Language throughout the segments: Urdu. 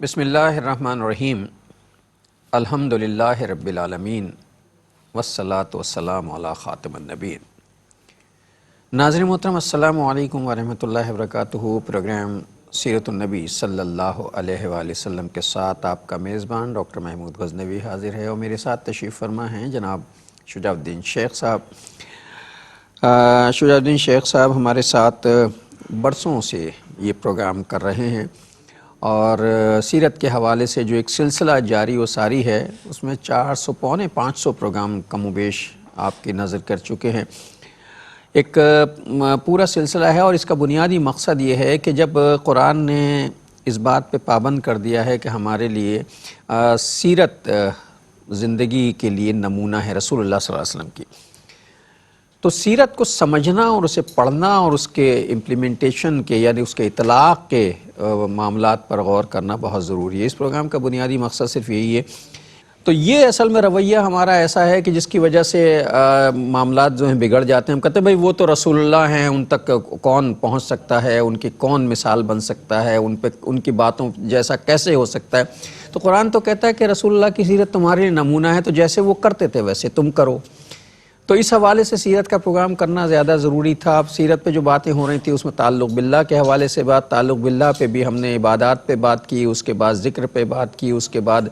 بسم اللہ الرحمن الرحیم الحمدللہ رب العالمین والصلاة والسلام علی خاتم النبیین۔ ناظرین محترم، السلام علیکم ورحمۃ اللہ وبرکاتہ۔ پروگرام سیرت النبی صلی اللہ علیہ وآلہ وسلم کے ساتھ آپ کا میزبان ڈاکٹر محمود غزنوی حاضر ہے، اور میرے ساتھ تشریف فرما ہیں جناب شجاع الدین شیخ صاحب۔ شجاع الدین شیخ صاحب ہمارے ساتھ برسوں سے یہ پروگرام کر رہے ہیں، اور سیرت کے حوالے سے جو ایک سلسلہ جاری و ساری ہے، اس میں 400 پونے 500 پروگرام کم و بیش آپ کی نظر کر چکے ہیں۔ ایک پورا سلسلہ ہے، اور اس کا بنیادی مقصد یہ ہے کہ جب قرآن نے اس بات پہ پابند کر دیا ہے کہ ہمارے لیے سیرت زندگی کے لیے نمونہ ہے رسول اللہ صلی اللہ علیہ وسلم کی، تو سیرت کو سمجھنا اور اسے پڑھنا اور اس کے امپلیمنٹیشن کے یعنی اس کے اطلاق کے معاملات پر غور کرنا بہت ضروری ہے۔ اس پروگرام کا بنیادی مقصد صرف یہی ہے۔ تو یہ اصل میں رویہ ہمارا ایسا ہے کہ جس کی وجہ سے معاملات جو ہیں بگڑ جاتے ہیں۔ ہم کہتے ہیں بھائی وہ تو رسول اللہ ہیں، ان تک کون پہنچ سکتا ہے، ان کی کون مثال بن سکتا ہے، ان کی باتوں جیسا کیسے ہو سکتا ہے۔ تو قرآن تو کہتا ہے کہ رسول اللہ کی سیرت تمہارے لیے نمونہ ہے، تو جیسے وہ کرتے تھے ویسے تم کرو۔ تو اس حوالے سے سیرت کا پروگرام کرنا زیادہ ضروری تھا۔ اب سیرت پہ جو باتیں ہو رہی تھیں اس میں تعلق باللہ کے حوالے سے تعلق باللہ پہ بھی ہم نے عبادات پہ بات کی، اس کے بعد ذکر پہ بات کی، اس کے بعد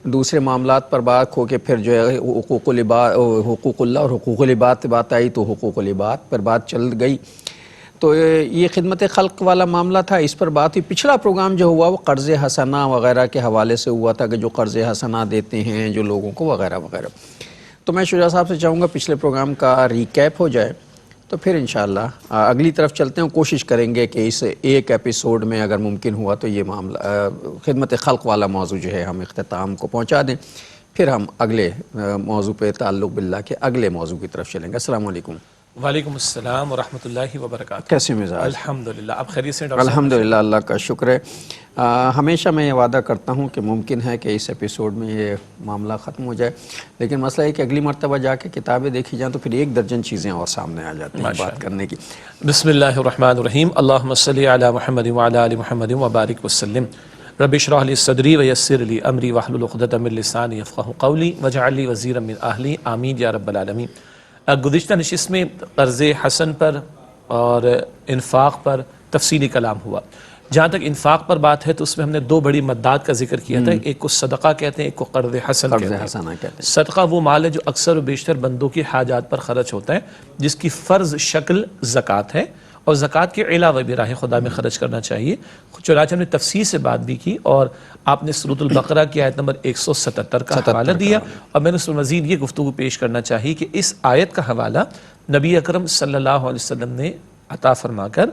دوسرے معاملات پر بات ہو کے پھر جو ہے حقوق اللہ اور حقوق العباد پہ بات آئی، تو حقوق العباد پر بات چل گئی۔ تو یہ خدمت خلق والا معاملہ تھا، اس پر بات ہوئی۔ پچھلا پروگرام جو ہوا وہ قرض حسنہ وغیرہ کے حوالے سے ہوا تھا کہ جو قرض حسنہ دیتے ہیں جو لوگوں کو وغیرہ وغیرہ۔ تو میں شجاع صاحب سے چاہوں گا پچھلے پروگرام کا ریکیپ ہو جائے، تو پھر انشاءاللہ اگلی طرف چلتے ہیں۔ کوشش کریں گے کہ اس ایک ایپیسوڈ میں اگر ممکن ہوا تو یہ معاملہ خدمت خلق والا موضوع جو ہے ہم اختتام کو پہنچا دیں، پھر ہم اگلے موضوع پہ تعلق باللہ کے اگلے موضوع کی طرف چلیں گے۔ السلام علیکم۔ وعلیکم السلام ورحمۃ اللہ وبرکاتہ۔ کیسے مزاج؟ الحمدللہ، آپ خیریت سے ڈاکٹر صاحب؟ الحمدللہ، اللہ کا شکر ہے۔ ہمیشہ میں یہ وعدہ کرتا ہوں کہ ممکن ہے کہ اس ایپیسوڈ میں یہ معاملہ ختم ہو جائے، لیکن مسئلہ ہے کہ اگلی مرتبہ جا کے کتابیں دیکھی جائیں تو پھر 1 درجن چیزیں اور سامنے آ جاتی ہیں بات کرنے کی۔ بسم اللہ الرحمن الرحیم، اللہم صلی علی محمد وعلی آل محمد وبارک وسلم۔ رب اشرح لی صدری ویسر لی امری واحلل عقدۃ من لسانی یفقہوا قولی واجعل لی وزیرا من اہلی، آمین یا رب العالمین۔ گزشتہ نشست میں قرض حسن پر اور انفاق پر تفصیلی کلام ہوا۔ جہاں تک انفاق پر بات ہے تو اس میں ہم نے 2 بڑی مدات کا ذکر کیا تھا، ایک کو صدقہ کہتے ہیں، ایک کو قرض حسن کہتے ہیں۔ صدقہ وہ مال ہے جو اکثر و بیشتر بندوں کی حاجات پر خرچ ہوتا ہے، جس کی فرض شکل زکوٰۃ ہے، اور زکوٰۃ کے علاوہ بھی راہ خدا میں خرچ کرنا چاہیے۔ چنانچہ ہم نے تفصیل سے بات بھی کی، اور آپ نے سورۃ البقرہ کی آیت نمبر 177 کا حوالہ دیا، اور میں نے اس میں مزید یہ گفتگو پیش کرنا چاہیے کہ اس آیت کا حوالہ نبی اکرم صلی اللہ علیہ وسلم نے عطا فرما کر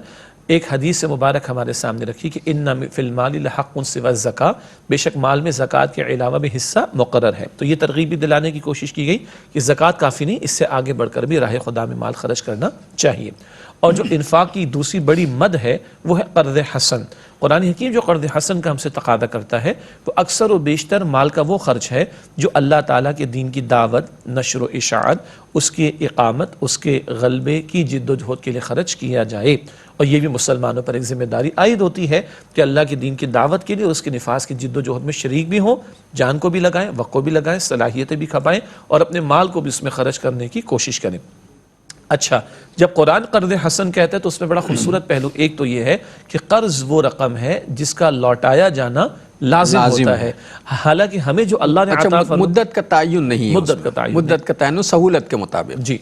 ایک حدیث مبارک ہمارے سامنے رکھی کہ ان فی المال لحق سوی الزکاۃ، بے شک مال میں زکوٰۃ کے علاوہ بھی حصہ مقرر ہے۔ تو یہ ترغیب بھی دلانے کی کوشش کی گئی کہ زکوٰۃ کافی نہیں، اس سے آگے بڑھ کر بھی راہ خدا میں مال خرچ کرنا چاہیے۔ اور جو انفاق کی دوسری بڑی مد ہے وہ ہے قرض حسن۔ قرآن حکیم جو قرض حسن کا ہم سے تقاضا کرتا ہے وہ اکثر و بیشتر مال کا وہ خرچ ہے جو اللہ تعالیٰ کے دین کی دعوت، نشر و اشاعت، اس کی اقامت، اس کے غلبے کی جد و جہد کے لیے خرچ کیا جائے۔ اور یہ بھی مسلمانوں پر ایک ذمہ داری عائد ہوتی ہے کہ اللہ کے دین کی دعوت کے لیے اور اس کے نفاذ کی جد و جہد میں شریک بھی ہوں، جان کو بھی لگائیں، وقت کو بھی لگائیں، صلاحیتیں بھی کھپائیں، اور اپنے مال کو بھی اس میں خرچ کرنے کی کوشش کریں۔ اچھا، جب قرآن قرض حسن کہتا ہے تو اس میں بڑا خوبصورت پہلو ایک تو یہ ہے کہ قرض وہ رقم ہے جس کا لوٹایا جانا لازم ہوتا ہے، حالانکہ ہمیں جو اللہ نے عطا فرمایا مدت کا تعین نہیں ہے، مدت کا تعین سہولت کے مطابق۔ جی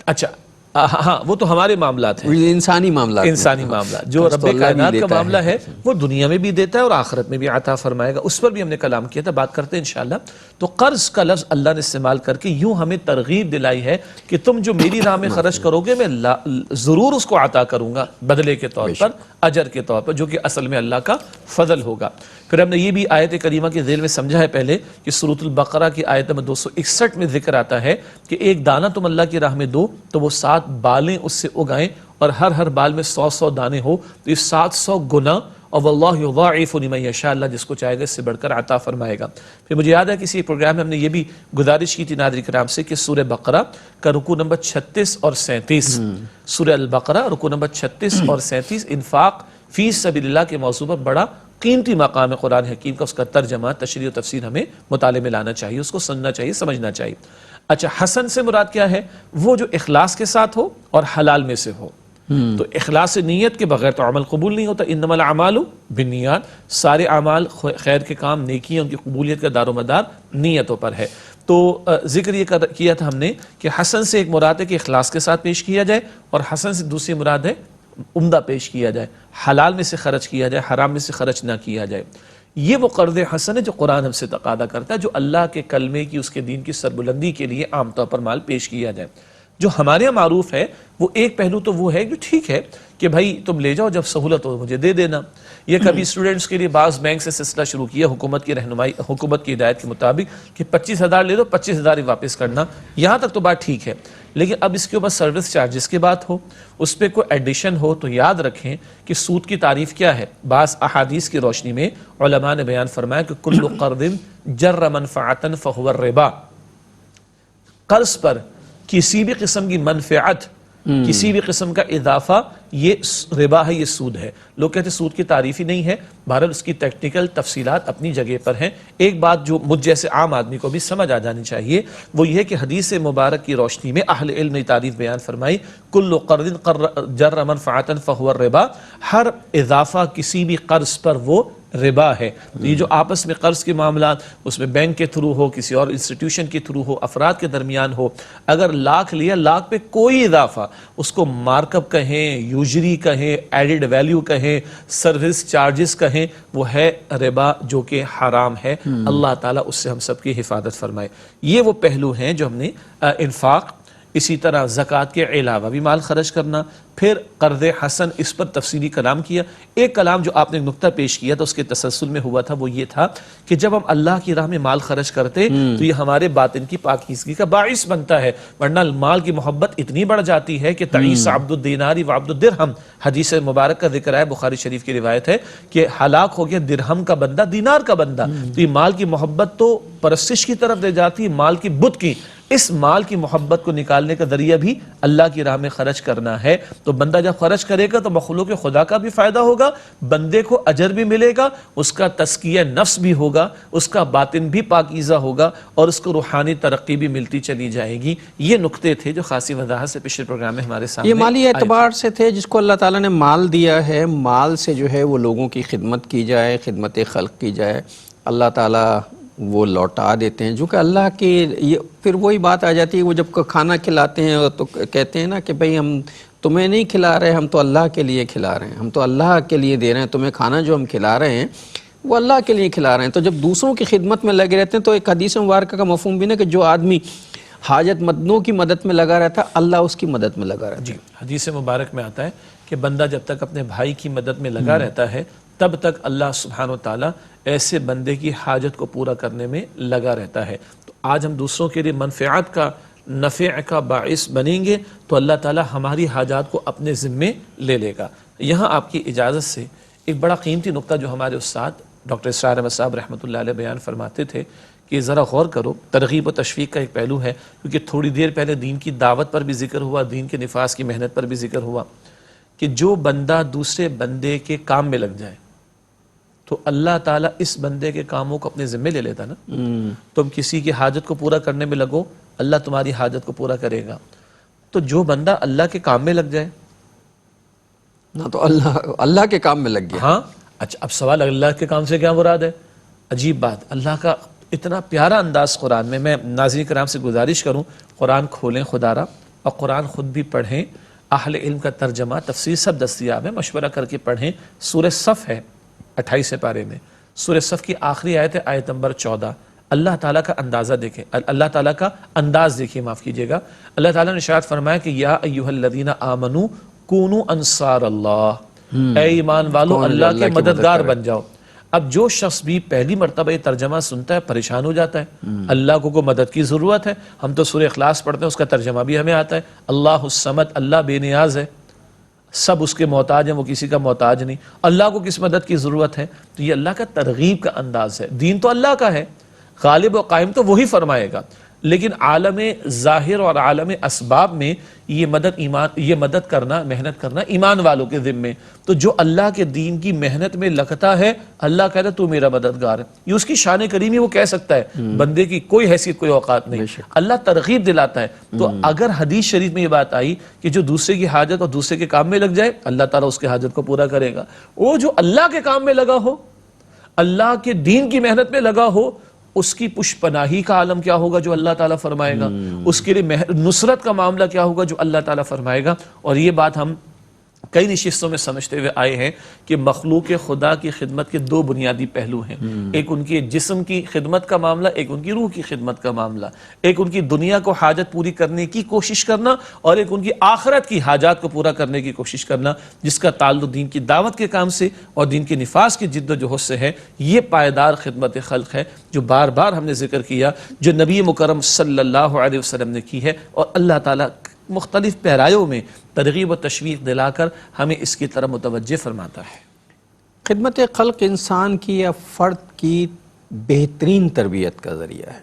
اچھا، ہاں وہ تو ہمارے معاملات ہیں، انسانی معاملات جو رب کائنات کا معاملہ ہے وہ دنیا میں بھی دیتا ہے اور آخرت میں بھی عطا فرمائے گا، اس پر بھی ہم نے کلام کیا تھا، بات کرتے ہیں انشاءاللہ۔ تو قرض کا لفظ اللہ نے استعمال کر کے یوں ہمیں ترغیب دلائی ہے کہ تم جو میری راہ میں خرچ کرو گے میں ضرور اس کو عطا کروں گا بدلے کے طور پر، اجر کے طور پر، جو کہ اصل میں اللہ کا فضل ہوگا۔ پھر ہم نے یہ بھی آیت کریمہ کے ذیل میں سمجھا ہے پہلے کہ سورۃ البقرہ کی آیت نمبر 261 میں ذکر آتا ہے کہ ایک دانہ تم اللہ کی راہ میں دو تو وہ 7 بالیں اس سے اگائیں، اور ہر بال میں 100 دانے ہو، تو یہ 700 گنا، اور واللہ یضاعف لمن یشاء، اللہ جس کو چاہے گا اس سے بڑھ کر عطا فرمائے گا۔ پھر مجھے یاد ہے کسی پروگرام میں ہم نے یہ بھی گزارش کی تھی ناظرین کرام سے کہ سورہ بقرہ کا رکوع نمبر 36 اور 37، سورہ البقرہ رکوع نمبر 36 اور 37 انفاق فی سبیل اللہ کے موضوع پر بڑا قیمتی مقام قرآن حکیم کا، اس کا ترجمہ، تشریح و تفسیر ہمیں مطالعے میں لانا چاہیے، اس کو سننا چاہیے، سمجھنا چاہیے۔ اچھا، حسن سے مراد کیا ہے؟ وہ جو اخلاص کے ساتھ ہو اور حلال میں سے ہو۔ تو اخلاص نیت کے بغیر تو عمل قبول نہیں ہوتا۔ انما الاعمال بالنیات، سارے اعمال، خیر کے کام، نیکی، ان کی قبولیت کا دار و مدار نیتوں پر ہے۔ تو ذکر یہ کیا تھا ہم نے کہ حسن سے ایک مراد ہے کہ اخلاص کے ساتھ پیش کیا جائے، اور حسن سے دوسری مراد ہے عمدہ پیش کیا جائے، حلال میں سے خرچ کیا جائے، حرام میں سے خرچ نہ کیا جائے۔ یہ وہ قرض حسن ہے جو قرآن ہم سے تقاضا کرتا ہے، جو اللہ کے کلمے کی، اس کے دین کی سربلندی کے لیے عام طور پر مال پیش کیا جائے۔ جو ہمارے یہاں معروف ہے وہ ایک پہلو تو وہ ہے کہ ٹھیک ہے کہ بھائی تم لے جاؤ، جب سہولت ہو مجھے دے دینا۔ یہ کبھی اسٹوڈنٹس کے لیے بعض بینک سے سلسلہ شروع کیا حکومت کی رہنمائی، حکومت کی ہدایت کے مطابق کہ 25,000 لے دو، 25,000 ہی واپس کرنا، یہاں تک تو بات ٹھیک ہے۔ لیکن اب اس کے اوپر سروس چارجز کی بات ہو، اس پہ کوئی ایڈیشن ہو، تو یاد رکھیں کہ سود کی تعریف کیا ہے۔ بعض احادیث کی روشنی میں علماء نے بیان فرمایا کہ کل قرض جر منفعتا فهو الربا، قرض پر کسی بھی قسم کی منفعت، کسی بھی قسم کا اضافہ، یہ ربا ہے، یہ سود ہے۔ لوگ کہتے ہیں سود کی تعریف ہی نہیں ہے، بہرحال اس کی ٹیکنیکل تفصیلات اپنی جگہ پر ہیں۔ ایک بات جو مجھ جیسے عام آدمی کو بھی سمجھ آ جانی چاہیے وہ یہ کہ حدیث مبارک کی روشنی میں اہل علم نے تعریف بیان فرمائی، کل قرض جر منفعتا فهو الربا، ہر اضافہ کسی بھی قرض پر وہ ربا ہے۔ یہ جو آپس میں قرض کے معاملات، اس میں بینک کے تھرو ہو، کسی اور انسٹیٹیوشن کے تھرو ہو، افراد کے درمیان ہو، اگر لاکھ لیا، لاکھ پہ کوئی اضافہ، اس کو مارک اپ کہیں، یوجری کہیں، ایڈڈ ویلیو کہیں، سروس چارجز کہیں، وہ ہے ربا، جو کہ حرام ہے۔ اللہ تعالیٰ اس سے ہم سب کی حفاظت فرمائے۔ یہ وہ پہلو ہیں جو ہم نے انفاق، اسی طرح زکوٰۃ کے علاوہ بھی مال خرچ کرنا، پھر قرض حسن، اس پر تفصیلی کلام کیا۔ ایک کلام جو آپ نے نقطہ پیش کیا تھا اس کے تسلسل میں ہوا تھا، وہ یہ تھا کہ جب ہم اللہ کی راہ میں مال خرچ کرتے تو یہ ہمارے باطن کی پاکیزگی کا باعث بنتا ہے، ورنہ مال کی محبت اتنی بڑھ جاتی ہے کہ تعیس عبد الدینار و عبد الدرہم، حدیث مبارک کا ذکر ہے، بخاری شریف کی روایت ہے کہ ہلاک ہو گیا درہم کا بندہ، دینار کا بندہ۔ تو یہ مال کی محبت تو پرستش کی طرف لے جاتی ہے، مال کی بت کی۔ اس مال کی محبت کو نکالنے کا ذریعہ بھی اللہ کی راہ میں خرچ کرنا ہے۔ تو بندہ جب خرچ کرے گا تو مخلوق خدا کا بھی فائدہ ہوگا، بندے کو اجر بھی ملے گا، اس کا تزکیہ نفس بھی ہوگا، اس کا باطن بھی پاکیزہ ہوگا، اور اس کو روحانی ترقی بھی ملتی چلی جائے گی۔ یہ نقطے تھے جو خاصی وضاحت سے پچھلے پروگرام میں ہمارے سامنے یہ مالی اعتبار سے تھے، جس کو اللہ تعالیٰ نے مال دیا ہے، مال سے جو ہے وہ لوگوں کی خدمت کی جائے، خدمت خلق کی جائے، اللہ تعالیٰ وہ لوٹا دیتے ہیں۔ جو کہ اللہ کی، یہ پھر وہی بات آ جاتی ہے، وہ جب کھانا کھلاتے ہیں تو کہتے ہیں نا کہ بھئی ہم تمہیں نہیں کھلا رہے، ہم تو اللہ کے لیے کھلا رہے ہیں، ہم تو اللہ کے لیے دے رہے ہیں، تمہیں کھانا جو ہم کھلا رہے ہیں وہ اللہ کے لیے کھلا رہے ہیں۔ تو جب دوسروں کی خدمت میں لگے رہتے ہیں تو ایک حدیث مبارکہ کا مفہوم بھی نا کہ جو آدمی حاجت مندوں کی مدد میں لگا رہتا ہے، اللہ اس کی مدد میں لگا رہتا ہے۔ جی، حدیث مبارک میں آتا ہے کہ بندہ جب تک اپنے بھائی کی مدد میں لگا رہتا ہے تب تک اللہ سبحانہ وتعالی ایسے بندے کی حاجت کو پورا کرنے میں لگا رہتا ہے۔ تو آج ہم دوسروں کے لیے منفعت کا، نفع کا باعث بنیں گے تو اللہ تعالی ہماری حاجات کو اپنے ذمے لے لے گا۔ یہاں آپ کی اجازت سے ایک بڑا قیمتی نقطہ جو ہمارے استاد ڈاکٹر اسرار احمد صاحب رحمۃ اللہ علیہ بیان فرماتے تھے کہ ذرا غور کرو، ترغیب و تشویق کا ایک پہلو ہے، کیونکہ تھوڑی دیر پہلے دین کی دعوت پر بھی ذکر ہوا، دین کے نفاذ کی محنت پر بھی ذکر ہوا کہ جو بندہ دوسرے بندے کے کام میں لگ جائے تو اللہ تعالیٰ اس بندے کے کاموں کو اپنے ذمے لے لیتا نا۔ تم کسی کی حاجت کو پورا کرنے میں لگو، اللہ تمہاری حاجت کو پورا کرے گا۔ تو جو بندہ اللہ کے کام میں لگ جائے نہ تو اللہ کے کام میں لگ گیا۔ ہاں، اچھا، اب سوال اللہ کے کام سے کیا مراد ہے؟ عجیب بات، اللہ کا اتنا پیارا انداز قرآن میں ناظرین کرام سے گزارش کروں، قرآن کھولیں خدا را اور قرآن خود بھی پڑھیں، اہل علم کا ترجمہ تفسیر سب دستیاب ہے، مشورہ کر کے پڑھیں۔ سورہ صف ہے 28 پارے میں، سورہ صف کی آخری آیت ہے، آیت نمبر 14۔ اللہ تعالیٰ کا اندازہ دیکھیں، اللہ تعالیٰ کا انداز دیکھیے، معاف کیجیے گا۔ اللہ تعالیٰ نے ارشاد فرمایا کہ یا ایھا الذین آمنوا کونوا انصار اللہ، اے ایمان والو اللہ کے مددگار بن جاؤ۔ اب جو شخص بھی پہلی مرتبہ یہ ترجمہ سنتا ہے پریشان ہو جاتا ہے، اللہ کو مدد کی ضرورت ہے۔ ہم تو سورہ اخلاص پڑھتے ہیں، اس کا ترجمہ بھی ہمیں آتا ہے، اللہ الصمد، اللہ بے نیاز ہے، سب اس کے محتاج ہیں، وہ کسی کا محتاج نہیں، اللہ کو کس مدد کی ضرورت ہے؟ تو یہ اللہ کا ترغیب کا انداز ہے، دین تو اللہ کا ہے، غالب و قائم تو وہی فرمائے گا۔ لیکن عالم ظاہر اور عالم اسباب میں یہ مدد کرنا، محنت کرنا ایمان والوں کے ذمے. تو جو اللہ کے دین کی محنت میں لگتا ہے، اللہ کہتا ہے تو میرا مددگار ہے. یہ اس کی شان کریمی، وہ کہہ سکتا ہے، بندے کی کوئی حیثیت کوئی اوقات نہیں. اللہ ترغیب دلاتا ہے. تو اگر حدیث شریف میں یہ بات آئی کہ جو دوسرے کی حاجت اور دوسرے کے کام میں لگ جائے، اللہ تعالیٰ اس کے حاجت کو پورا کرے گا. وہ جو اللہ کے کام میں لگا ہو، اللہ کے دین کی محنت میں لگا ہو، اس کی پشت پناہی کا عالم کیا ہوگا جو اللہ تعالیٰ فرمائے گا، اس کے لیے نصرت کا معاملہ کیا ہوگا جو اللہ تعالیٰ فرمائے گا. اور یہ بات ہم کئی نشستوں میں سمجھتے ہوئے آئے ہیں کہ مخلوق خدا کی خدمت کے دو بنیادی پہلو ہیں. ایک ان کی جسم کی خدمت کا معاملہ، ایک ان کی روح کی خدمت کا معاملہ. ایک ان کی دنیا کو حاجت پوری کرنے کی کوشش کرنا، اور ایک ان کی آخرت کی حاجات کو پورا کرنے کی کوشش کرنا، جس کا تعلق دین کی دعوت کے کام سے اور دین کے نفاذ کی جد و جہد سے ہے. یہ پائیدار خدمت خلق ہے جو بار بار ہم نے ذکر کیا، جو نبی مکرم صلی اللہ علیہ وسلم نے کی ہے. اور اللہ تعالیٰ مختلف پیرایوں میں ترغیب و تشویق دلا کر ہمیں اس کی طرف متوجہ فرماتا ہے. خدمت خلق انسان کی یا فرد کی بہترین تربیت کا ذریعہ ہے.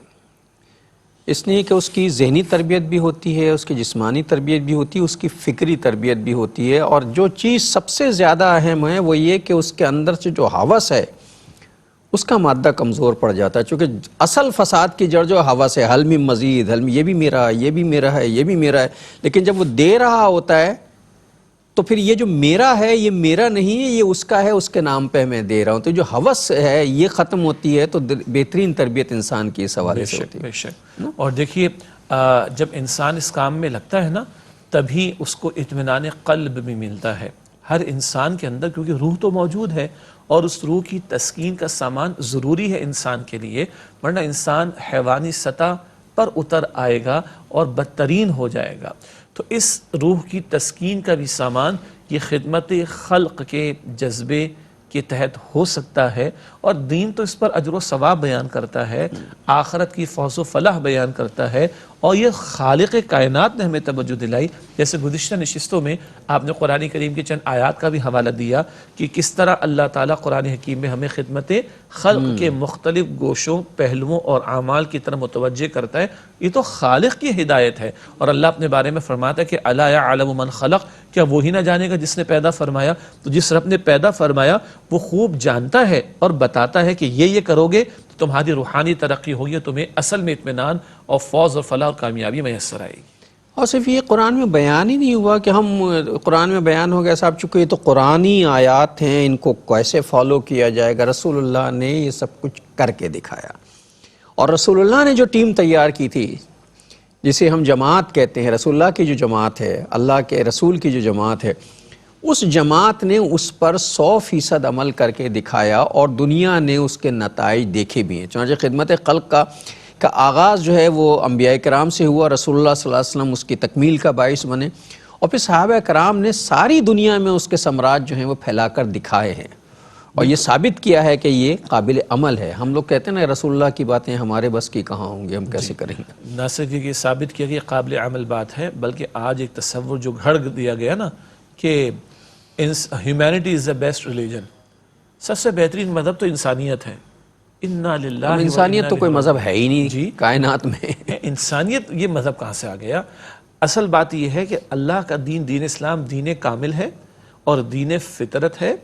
اس لیے کہ اس کی ذہنی تربیت بھی ہوتی ہے، اس کی جسمانی تربیت بھی ہوتی ہے، اس کی فکری تربیت بھی ہوتی ہے. اور جو چیز سب سے زیادہ اہم ہے وہ یہ کہ اس کے اندر سے جو ہوس ہے اس کا مادہ کمزور پڑ جاتا ہے. چونکہ اصل فساد کی جڑ جو ہوس ہے، حل میں مزید، حل میں یہ بھی میرا ہے، یہ بھی میرا ہے، یہ بھی میرا ہے. لیکن جب وہ دے رہا ہوتا ہے تو پھر یہ جو میرا ہے یہ میرا نہیں ہے، یہ اس کا ہے، اس کے نام پہ میں دے رہا ہوں. تو جو ہوس ہے یہ ختم ہوتی ہے تو بہترین تربیت انسان کی اس حوالے سے ہوتی ہے. بے شک. اور دیکھیے جب انسان اس کام میں لگتا ہے نا، تبھی اس کو اطمینان قلب بھی ملتا ہے. ہر انسان کے اندر، کیونکہ روح تو موجود ہے اور اس روح کی تسکین کا سامان ضروری ہے انسان کے لیے، ورنہ انسان حیوانی سطح پر اتر آئے گا اور بدترین ہو جائے گا. تو اس روح کی تسکین کا بھی سامان یہ خدمت خلق کے جذبے کے تحت ہو سکتا ہے. اور دین تو اس پر اجر و ثواب بیان کرتا ہے، آخرت کی فوز و فلاح بیان کرتا ہے. اور یہ خالق کائنات نے ہمیں توجہ دلائی. جیسے گزشتہ نشستوں میں آپ نے قرآن کریم کی چند آیات کا بھی حوالہ دیا کہ کس طرح اللہ تعالیٰ قرآن حکیم میں ہمیں خدمت خلق کے مختلف گوشوں، پہلوؤں اور اعمال کی طرف متوجہ کرتا ہے. یہ تو خالق کی ہدایت ہے. اور اللہ اپنے بارے میں فرماتا ہے کہ الا یعلم من خلق، کیا وہی نہ جانے گا جس نے پیدا فرمایا؟ تو جس رب نے پیدا فرمایا وہ خوب جانتا ہے اور بتاتا ہے کہ یہ کرو گے تو تمہاری روحانی ترقی ہوگی، تمہیں اصل میں اطمینان اور فوز اور فلاح اور کامیابی میسر آئے گی. اور صرف یہ قرآن میں بیان ہی نہیں ہوا کہ ہم قرآن میں بیان ہو گیا صاحب، چونکہ یہ تو قرآنی آیات ہیں، ان کو کیسے فالو کیا جائے گا. رسول اللہ نے یہ سب کچھ کر کے دکھایا. اور رسول اللہ نے جو ٹیم تیار کی تھی، جسے ہم جماعت کہتے ہیں، رسول اللہ کی جو جماعت ہے، اللہ کے رسول کی جو جماعت ہے، اس جماعت نے اس پر 100% عمل کر کے دکھایا اور دنیا نے اس کے نتائج دیکھے بھی ہیں. چنانچہ خدمت خلق کا آغاز جو ہے وہ انبیاء کرام سے ہوا. رسول اللہ صلی اللہ علیہ وسلم اس کی تکمیل کا باعث بنے، اور پھر صحابہ کرام نے ساری دنیا میں اس کے ثمرات جو ہیں وہ پھیلا کر دکھائے ہیں اور یہ ثابت کیا ہے کہ یہ قابل عمل ہے. ہم لوگ کہتے ہیں نا رسول اللہ کی باتیں ہمارے بس کی کہاں ہوں گی، ہم کیسے کریں گے. نہ صرف یہ ثابت کیا کہ یہ قابل عمل بات ہے، بلکہ آج ایک تصور جو گھڑ دیا گیا نا کہ humanity is the best religion, سب سے بہترین مذہب تو انسانیت ہے. انا للہ، انسانیت تو کوئی مذہب ہے ہی نہیں کائنات میں. انسانیت یہ مذہب کہاں سے آ گیا؟ اصل بات یہ ہے کہ اللہ کا دین، دین اسلام دین کامل ہے اور دین فطرت ہے،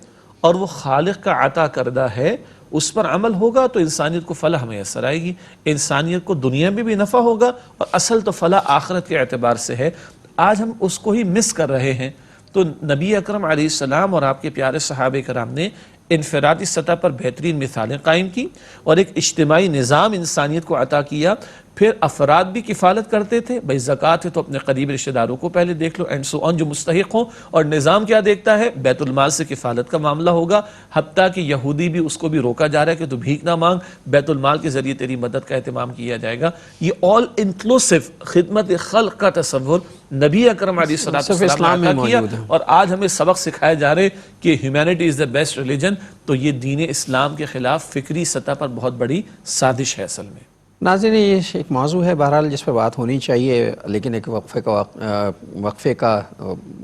اور وہ خالق کا عطا کردہ ہے. اس پر عمل ہوگا تو انسانیت کو فلاح میسر آئے گی، انسانیت کو دنیا میں بھی نفع ہوگا، اور اصل تو فلاح آخرت کے اعتبار سے ہے. آج ہم اس کو ہی مس کر رہے ہیں. تو نبی اکرم علیہ السلام اور آپ کے پیارے صحابہ کرام نے انفرادی سطح پر بہترین مثالیں قائم کی اور ایک اجتماعی نظام انسانیت کو عطا کیا. پھر افراد بھی کفالت کرتے تھے، بھائی زکوٰۃ ہے تو اپنے قریب رشتہ داروں کو پہلے دیکھ لو اینڈ سو آن جو مستحق ہوں. اور نظام کیا دیکھتا ہے؟ بیت المال سے کفالت کا معاملہ ہوگا، حتیٰ کہ یہودی بھی اس کو بھی روکا جا رہا ہے کہ تو بھیک نہ مانگ، بیت المال کے ذریعے تیری مدد کا اہتمام کیا جائے گا. یہ آل انکلوسیو خدمت خلق کا تصور نبی اکرم علیہ السلام نے عطا کیا. اور آج ہمیں سبق سکھائے جا رہے کہ humanity is the best religion. تو یہ دین اسلام کے خلاف فکری سطح پر بہت بڑی سازش ہے اصل میں. ناظرین یہ ایک موضوع ہے بہرحال جس پہ بات ہونی چاہیے، لیکن ایک وقفے کا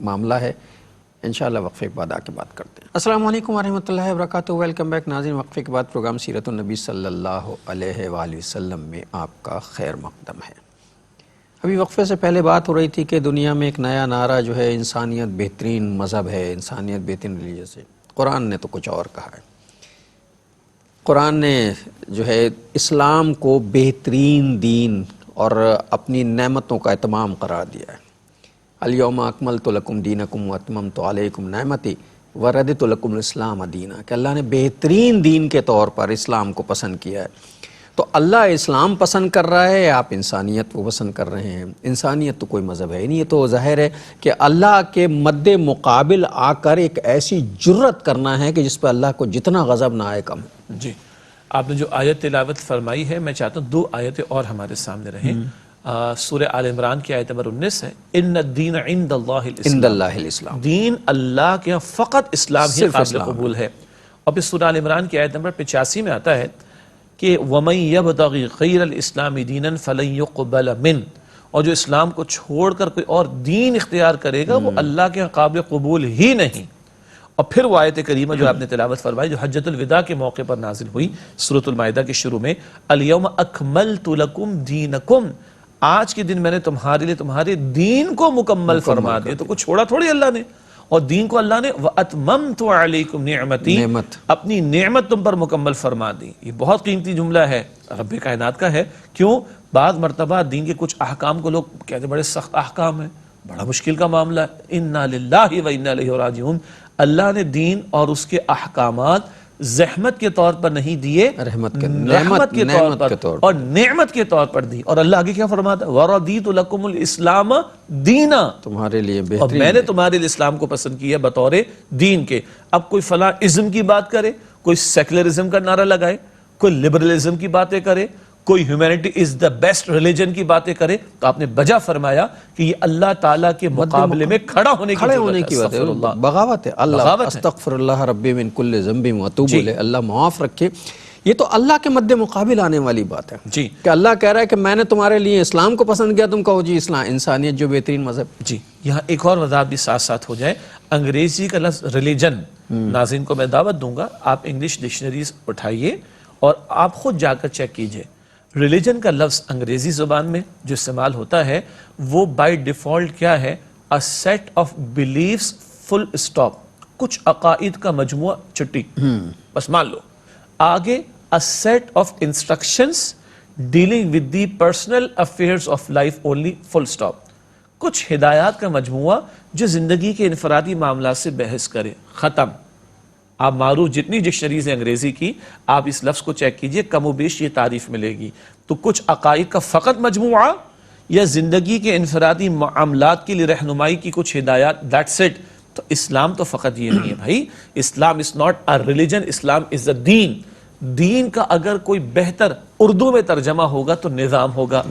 معاملہ ہے. انشاءاللہ وقفے کے بعد آ کے بات کرتے ہیں۔ السلام علیکم ورحمۃ اللہ وبرکاتہ، ویلکم بیک ناظرین۔ وقفے کے بعد پروگرام سیرت النبی صلی اللہ علیہ وآلہ وسلم میں آپ کا خیر مقدم ہے۔ ابھی وقفے سے پہلے بات ہو رہی تھی کہ دنیا میں ایک نیا نعرہ جو ہے انسانیت بہترین مذہب ہے، انسانیت بہترین ریلیجن ہے۔ قرآن نے تو کچھ اور کہا ہے۔ قرآن نے جو ہے اسلام کو بہترین دین اور اپنی نعمتوں کا اتمام قرار دیا ہے۔ الیوم اکملت لکم دینکم واتممت علیکم نعمتی وردت لکم الاسلام دینا، کہ اللہ نے بہترین دین کے طور پر اسلام کو پسند کیا ہے۔ تو اللہ اسلام پسند کر رہا ہے، آپ انسانیت کو پسند کر رہے ہیں۔ انسانیت تو کوئی مذہب ہے نہیں، یہ تو ظاہر ہے کہ اللہ کے مد مقابل آ کر ایک ایسی جرت کرنا ہے کہ جس پہ اللہ کو جتنا غضب نہ آئے کم ہے۔ جی، آپ نے جو آیت تلاوت فرمائی ہے، میں چاہتا ہوں 2 آیتیں اور ہمارے سامنے رہیں۔ سورہ آل عمران کی آیت نمبر 19 ہے، ان الدین عند اللہ عند اللہ الاسلام، دین اللہ کے فقط اسلام ہی صرف قابل اسلام قبول ہے۔ اور پھر سورہ آل عمران کی آیت نمبر 85 میں آتا ہے کہ وَمَن يَبْتَغِ غَيْرَ الْإِسْلَامِ دِينًا فَلَن يُقْبَلَ مِنْهُ، اور جو اسلام کو چھوڑ کر کوئی اور دین اختیار کرے گا وہ اللہ کے قابل قبول ہی نہیں۔ اور پھر وہ آیت کریمہ جو آپ نے تلاوت فرمائی جو حجۃ الوداع کے موقع پر نازل ہوئی سورۃ المائدہ کے شروع میں، الیوم اکملت لکم دینکم، آج کے دن میں نے تمہارے لیے تمہارے دین کو مکمل فرما دیا۔ تو کچھ چھوڑا تھوڑی اللہ نے، اور دین کو اللہ نے وَأَتْمَمْتُ عَلَيْكُمْ نِعْمَتِي، اپنی نعمت تم پر مکمل فرما دی۔ یہ بہت قیمتی جملہ ہے، رب کائنات کا ہے۔ کیوں؟ بعض مرتبہ دین کے کچھ احکام کو لوگ کہتے ہیں بڑے سخت احکام ہیں، بڑا مشکل کا معاملہ ہے۔ اِنَّا لِلَّهِ وَإِنَّا إِلَيْهِ راجعون، اللہ نے دین اور اس کے احکامات زحمت کے طور پر نہیں دیے، رحمت کے طور پر اور نعمت کے طور پر دی۔ اور اللہ آگے کیا فرماتا ہے؟ وَرَضِيتُ لَكُمُ الْإِسْلَامَ دِينًا، تمہارے لیے اور بہترین میں نے تمہارے لیے اسلام کو پسند کیا بطور دین کے۔ اب کوئی فلاں ازم کی بات کرے، کوئی سیکولرزم کا نعرہ لگائے، کوئی لبرلزم کی باتیں کرے، کوئی humanity is the best religion کی باتیں کرے، تو آپ نے بجا فرمایا کہ یہ اللہ تعالیٰ کے مقابلے میں کھڑا ہونے کی بات ہے، بغاوت ہے۔ اللہ استغفر اللہ ربی من کل ذنب واتوب الیہ، اللہ معاف رکھے۔ یہ تو اللہ کے مد مقابل آنے والی بات ہے جی، کہ اللہ کہہ رہا ہے کہ میں نے تمہارے لیے اسلام کو پسند کیا، تم کہو جی اسلام انسانیت جو بہترین مذہب۔ جی، یہاں ایک اور وضاحت بھی ساتھ ساتھ ہو جائے۔ انگریزی کا لفظ ریلیجن، ناظرین کو میں دعوت دوں گا، آپ انگلش ڈکشنریز اٹھائیے اور آپ خود جا کر چیک کیجئے۔ ریلیجن کا لفظ انگریزی زبان میں جو استعمال ہوتا ہے وہ بائی ڈیفالٹ کیا ہے؟ a set of beliefs full stop، کچھ عقائد کا مجموعہ چھٹی، بس مان لو۔ آگے a set of instructions dealing with the personal affairs of life only full stop، کچھ ہدایات کا مجموعہ جو زندگی کے انفرادی معاملات سے بحث کرے، ختم۔ آپ معروف جتنی ڈکشنریز ہیں انگریزی کی، آپ اس لفظ کو چیک کیجئے، کم و بیش یہ تعریف ملے گی۔ تو کچھ عقائد کا فقط مجموعہ یا زندگی کے انفرادی معاملات کے لیے رہنمائی کی کچھ ہدایات، that's it۔ تو اسلام تو فقط یہ نہیں ہے بھائی، اسلام is not a religion، Islam is a دین۔ دین کا اگر کوئی بہتر اردو میں ترجمہ ہوگا تو نظام ہوگا،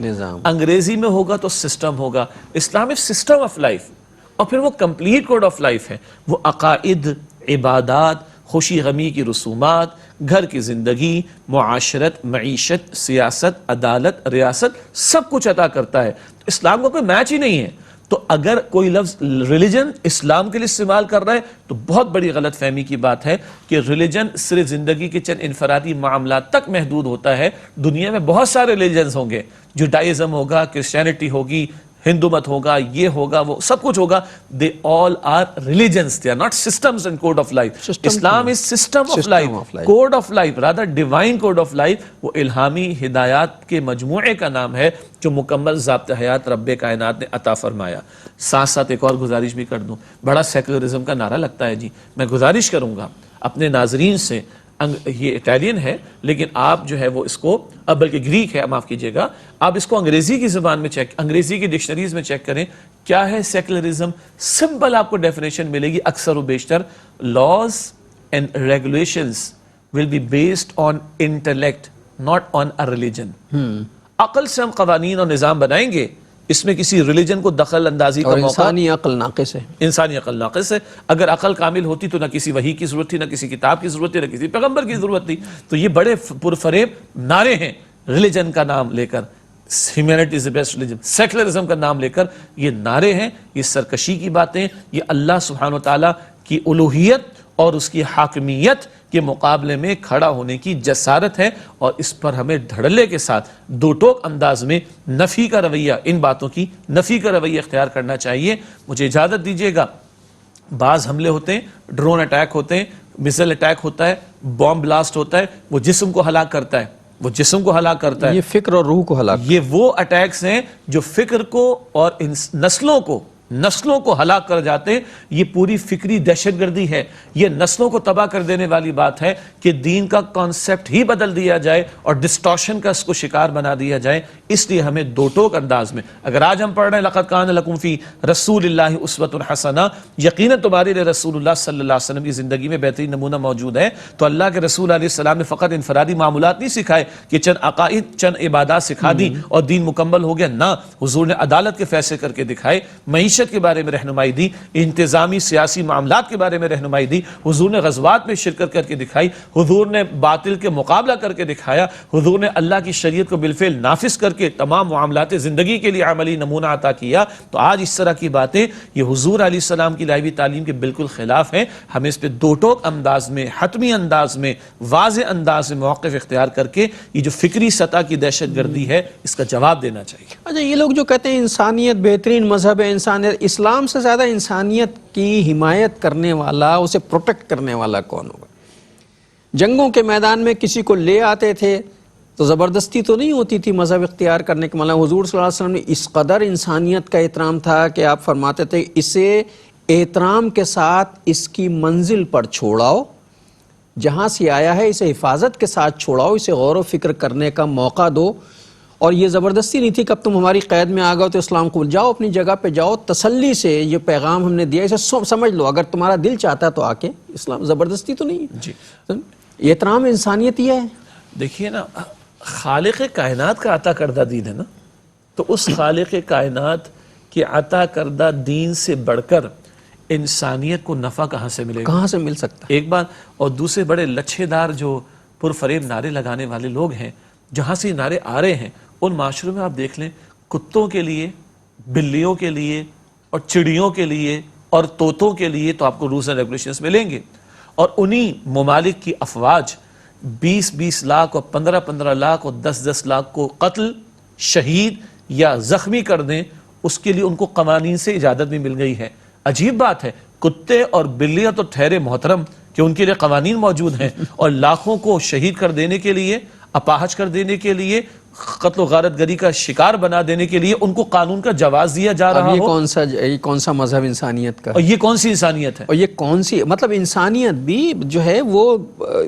انگریزی میں ہوگا تو سسٹم ہوگا۔ اسلام is system of life، اور پھر وہ کمپلیٹ کوڈ آف لائف ہے۔ وہ عقائد، عبادات، خوشی غمی کی رسومات، گھر کی زندگی، معاشرت، معیشت، سیاست، عدالت، ریاست، سب کچھ عطا کرتا ہے۔ اسلام کا کوئی میچ ہی نہیں ہے۔ تو اگر کوئی لفظ ریلیجن اسلام کے لیے استعمال کر رہا ہے تو بہت بڑی غلط فہمی کی بات ہے کہ ریلیجن صرف زندگی کے چند انفرادی معاملات تک محدود ہوتا ہے۔ دنیا میں بہت سارے ریلیجنز ہوں گے، جوڈائزم ہوگا، کرسچینٹی ہوگی، ہندو مت ہوگا، یہ ہوگا، وہ سب کچھ ہوگا۔ they all are religions, they are not systems and code of life. Islam is system of life, code of life, rather divine code of life۔ وہ الہامی ہدایات کے مجموعے کا نام ہے جو مکمل ضابطہ حیات رب کائنات نے عطا فرمایا۔ ساتھ ساتھ ایک اور گزارش بھی کر دوں، بڑا سیکولرزم کا نعرہ لگتا ہے جی، میں گزارش کروں گا اپنے ناظرین سے، یہ اٹیلین ہے لیکن آپ جو ہے وہ اس کو، بلکہ گریک ہے، معاف کیجئے گا، آپ اس کو انگریزی کی زبان میں چیک، انگریزی کی ڈکشنریز میں چیک کریں کیا ہے سیکولرزم۔ سمپل آپ کو ڈیفینیشن ملے گی اکثر و بیشتر، laws and regulations will be based on intellect not on a religion. عقل سے ہم قوانین اور نظام بنائیں گے، اس میں کسی ریلیجن کو دخل اندازی کا موقع، انسانی عقل ناقص ہے، انسانی عقل ناقص ہے۔ اگر عقل کامل ہوتی تو نہ کسی وحی کی ضرورت تھی، نہ کسی کتاب کی ضرورت تھی، نہ کسی پیغمبر کی ضرورت تھی۔ تو یہ بڑے پرفریب نعرے ہیں ریلیجن کا نام لے کر۔ Humanity is the best religion, secularism کا نام لے کر یہ نعرے ہیں، یہ سرکشی کی باتیں، یہ اللہ سبحانہ و تعالیٰ کی الوہیت اور اس کی حاکمیت کے مقابلے میں کھڑا ہونے کی جسارت ہے، اور اس پر ہمیں دھڑلے کے ساتھ دو ٹوک انداز میں نفی کا رویہ، ان باتوں کی نفی کا رویہ اختیار کرنا چاہیے۔ مجھے اجازت دیجیے گا، بعض حملے ہوتے ہیں، ڈرون اٹیک ہوتے ہیں، میزائل اٹیک ہوتا ہے، بام بلاسٹ ہوتا ہے، وہ جسم کو ہلاک کرتا ہے، وہ جسم کو ہلاک کرتا ہے، یہ فکر اور روح کو ہلاک، یہ وہ اٹیکس ہیں جو فکر کو اور نسلوں کو ہلاک کر جاتے ہیں۔ یہ پوری فکری دہشت گردی ہے، یہ نسلوں کو تباہ کر دینے والی بات ہے کہ دین کا کانسیپٹ ہی بدل دیا جائے اور ڈسٹارشن کا اس کو شکار بنا دیا جائے۔ اس لیے ہمیں دو ٹوک انداز میں، اگر آج ہم پڑھ رہے ہیں لقد کان لکم فی رسول اللہ اسوۃ حسنہ، یقیناً تمہارے لیے رسول اللہ صلی اللہ علیہ وسلم کی زندگی میں بہترین نمونہ موجود ہے، تو اللہ کے رسول علیہ السلام نے فقط انفرادی معاملات نہیں سکھائے کہ چند عقائد، چند عبادات سکھا دی اور دین مکمل ہو گیا، نہ، حضور نے عدالت کے فیصلے کر کے دکھائے، معیشت کے بارے میں رہنمائی دی، انتظامی سیاسی معاملات کے بارے میں رہنمائی دی، حضور نے غزوات میں شرکت کر کے دکھائی، حضور نے باطل کے مقابلہ کر کے دکھایا، حضور نے اللہ کی شریعت کو بالفعل نافذ کر کے تمام معاملات زندگی کے لیے عملی نمونہ عطا کیا۔ تو آج اس طرح کی باتیں یہ حضور علیہ السلام کی لائی ہوئی تعلیم کے بالکل خلاف ہیں۔ ہمیں اس پہ دو ٹوک انداز میں، حتمی انداز میں، واضح انداز میں موقف اختیار کر کے یہ جو فکری سطح کی دہشت گردی ہے اس کا جواب دینا چاہیے۔ اچھا، یہ لوگ جو کہتے ہیں انسانیت بہترین مذہب ہے، انسانیت، اسلام سے زیادہ انسانیت کی حمایت کرنے والا، اسے پروٹیکٹ کرنے والا کون ہوگا؟ جنگوں کے میدان میں کسی کو لے آتے تھے تو زبردستی تو نہیں ہوتی تھی مذہب اختیار کرنے کے، مطلب حضور صلی اللہ علیہ وسلم نے اس قدر انسانیت کا احترام تھا کہ آپ فرماتے تھے اسے احترام کے ساتھ اس کی منزل پر چھوڑاؤ، جہاں سے آیا ہے اسے حفاظت کے ساتھ چھوڑاؤ، اسے غور و فکر کرنے کا موقع دو، اور یہ زبردستی نہیں تھی کہ اب تم ہماری قید میں آ گئے تو اسلام قبول، جاؤ اپنی جگہ پہ جاؤ، تسلی سے یہ پیغام ہم نے دیا، اسے سمجھ لو، اگر تمہارا دل چاہتا ہے تو آ کے اسلام، زبردستی تو نہیں ہے جی، یہ احترام انسانیت یہ ہے۔ دیکھیے نا، خالق کائنات کا عطا کردہ دین ہے نا، تو اس خالق کائنات کے عطا کردہ دین سے بڑھ کر انسانیت کو نفع کہاں سے ملے گا؟ کہاں سے مل سکتا ہے؟ ایک بات، اور دوسرے بڑے لچھے دار جو پرفریب نعرے لگانے والے لوگ ہیں، جہاں سے نعرے آ رہے ہیں ان معاشروں میں آپ دیکھ لیں، کتوں کے لیے، بلیوں کے لیے اور چڑیوں کے لیے اور طوطوں کے لیے تو آپ کو رولز اینڈ ریگولیشنز ملیں گے، اور انہی ممالک کی افواج 20 لاکھ اور 15 لاکھ اور 10 لاکھ کو قتل، شہید یا زخمی کر دیں، اس کے لیے ان کو قوانین سے اجازت بھی مل گئی ہے۔ عجیب بات ہے، کتے اور بلیاں تو ٹھہرے محترم کہ ان کے لیے قوانین موجود ہیں، اور لاکھوں کو شہید کر دینے کے لیے، اپاہج کر دینے کے لیے، قتل و غارت گری کا شکار بنا دینے کے لیے ان کو قانون کا جواز دیا جا رہا یہ ہو۔ کون سا مذہب انسانیت کا؟ اور یہ کون سی انسانیت ہے؟ اور یہ کون سی، مطلب انسانیت بھی جو ہے وہ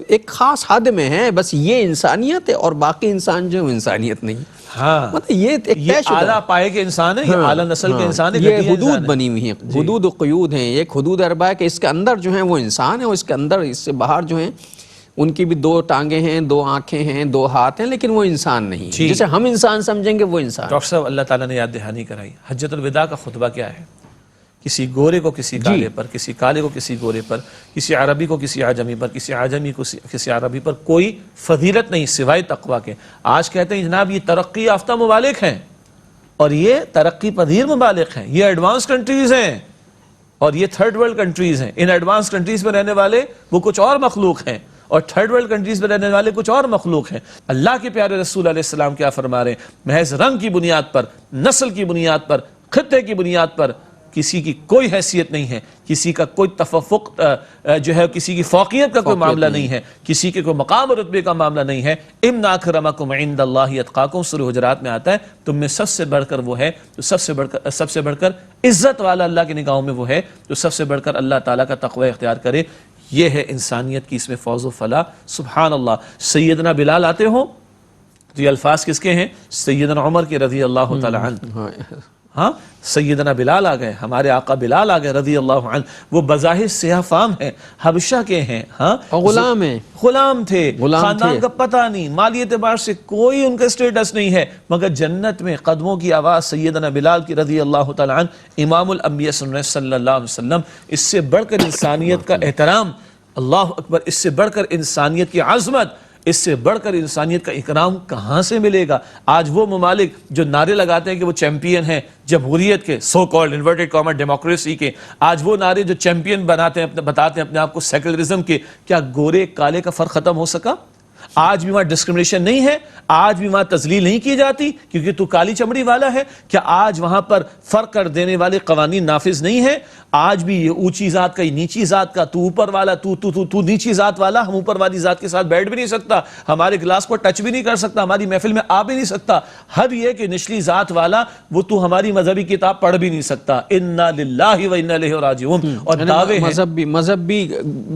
ایک خاص حد میں ہے، بس یہ انسانیت ہے، اور باقی انسان جو انسانیت نہیں۔ ہاں، مطلب یہ اعلیٰ پائے کے انسان ہے، یہ اعلیٰ نسل کے انسان ہے، یہ حدود بنی ہوئی ہیں، حدود و قیود ہیں، ایک حدود اربع ہے کہ اس کے اندر جو ہیں وہ انسان ہے، اور اس کے اندر، اس سے باہر جو ہیں ان کی بھی 2 ٹانگیں ہیں، 2 آنکھیں ہیں، 2 ہاتھ ہیں، لیکن وہ انسان نہیں، جسے ہم انسان سمجھیں گے وہ انسان۔ ڈاکٹر صاحب، اللہ تعالیٰ نے یاد دہانی کرائی، حجۃ الوداع کا خطبہ کیا ہے؟ کسی گورے کو کسی کالے پر، کسی کالے کو کسی گورے پر، کسی عربی کو کسی عجمی پر، کسی عجمی کو کسی عربی پر کوئی فضیلت نہیں سوائے تقویٰ کے۔ آج کہتے ہیں جناب یہ ترقی یافتہ ممالک ہیں، اور یہ ترقی پذیر ممالک ہیں، یہ ایڈوانس کنٹریز ہیں، اور یہ تھرڈ ورلڈ کنٹریز ہیں۔ ان ایڈوانس کنٹریز میں رہنے والے وہ کچھ اور مخلوق ہیں، اور تھرڈ ورلڈ کنٹریز میں رہنے والے کچھ اور مخلوق ہیں۔ اللہ کے پیارے رسول علیہ السلام کیا فرما رہے ہیں؟ محض رنگ کی بنیاد پر، نسل کی بنیاد پر، خطے کی بنیاد پر کسی کی کوئی حیثیت نہیں ہے، کسی کا کوئی تفوق جو ہے، کسی کی فوقیت کا کوئی معاملہ نہیں ہے، کسی کے کوئی مقام اور رتبے کا معاملہ نہیں ہے۔ ان اکرمکم عند اللہ اتقاکم، سورہ حجرات میں آتا ہے، تم میں سب سے بڑھ کر وہ ہے جو سب سے بڑھ کر عزت والا اللہ کی نگاہوں میں وہ ہے جو سب سے بڑھ کر اللہ تعالیٰ کا تقوی اختیار کرے۔ یہ ہے انسانیت کی اس میں فوز و فلاح۔ سبحان اللہ۔ سیدنا بلال آتے ہوں تو یہ الفاظ کس کے ہیں؟ سیدنا عمر کے رضی اللہ تعالی عنہ۔ ہاں، سیدنا بلال آ گئے، ہمارے آقا بلال آ گئے رضی اللہ عنہ، وہ بظاہر سیاہ فام ہیں، حبشہ کے ہیں، ہاں، غلام ہیں، غلام تھے، خاندان کا پتہ نہیں، مالی اعتبار سے کوئی ان کا سٹیٹس نہیں ہے، مگر جنت میں قدموں کی آواز سیدنا بلال کی رضی اللہ تعالی عنہ، امام الانبیاء صلی اللہ علیہ وسلم۔ اس سے بڑھ کر انسانیت کا احترام، اللہ اکبر، اس سے بڑھ کر انسانیت کی عظمت، اس سے بڑھ کر انسانیت کا اکرام کہاں سے ملے گا؟ آج وہ ممالک جو نعرے لگاتے ہیں کہ وہ چیمپئن ہیں جمہوریت کے، so called inverted Cama democracy کے، آج وہ نعرے جو چیمپئن بتاتے ہیں اپنے آپ کو سیکولرزم کے، کیا گورے کالے کا فرق ختم ہو سکا؟ آج بھی وہاں ڈسکرمنیشن نہیں ہے، آج بھی وہاں تذلیل نہیں کی جاتی کیونکہ تو کالی چمڑی والا ہے؟ کیا آج وہاں پر فرق کر دینے والے قوانین نافذ نہیں ہیں؟ آج بھی یہ اونچی ذات کا، یہ نیچی ذات کا، تو اوپر والا، تو نیچی ذات والا، ہم اوپر والی ذات کے ساتھ بیٹھ بھی نہیں سکتا، ہمارے گلاس کو ٹچ بھی نہیں کر سکتا، ہماری محفل میں آ بھی نہیں سکتا، حد یہ کہ نچلی ذات والا وہ تو ہماری مذہبی کتاب پڑھ بھی نہیں سکتا۔ انا للہ و انا الیہ راجعون۔ اور دعوے ہیں مذہبی